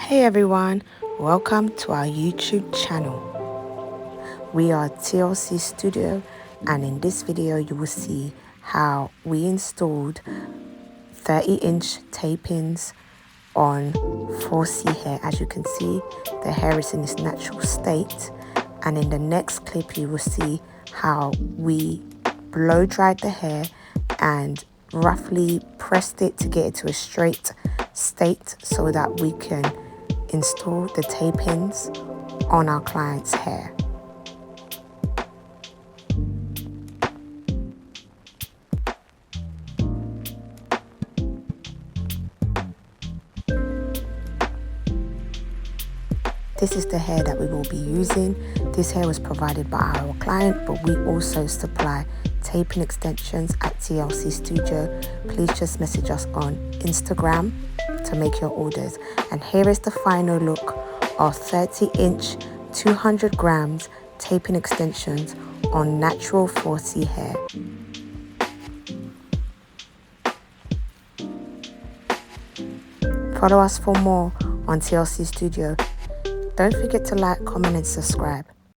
Hey everyone, welcome to our YouTube channel. We are TLC Studio, and in this video you will see how we installed 30-inch tape-ins on 4C hair. As you can see, the hair is in its natural state, and in the next clip you will see how we blow dried the hair and roughly pressed it to get it to a straight state so that we can install the tape-ins on our client's hair. This is the hair that we will be using. This hair was provided by our client, but we also supply taping extensions at TLC Studio. Please just message us on Instagram to make your orders. And here is the final look of 30-inch 200 grams taping extensions on natural 4C hair. Follow us for more on TLC Studio. Don't forget to like, comment and subscribe.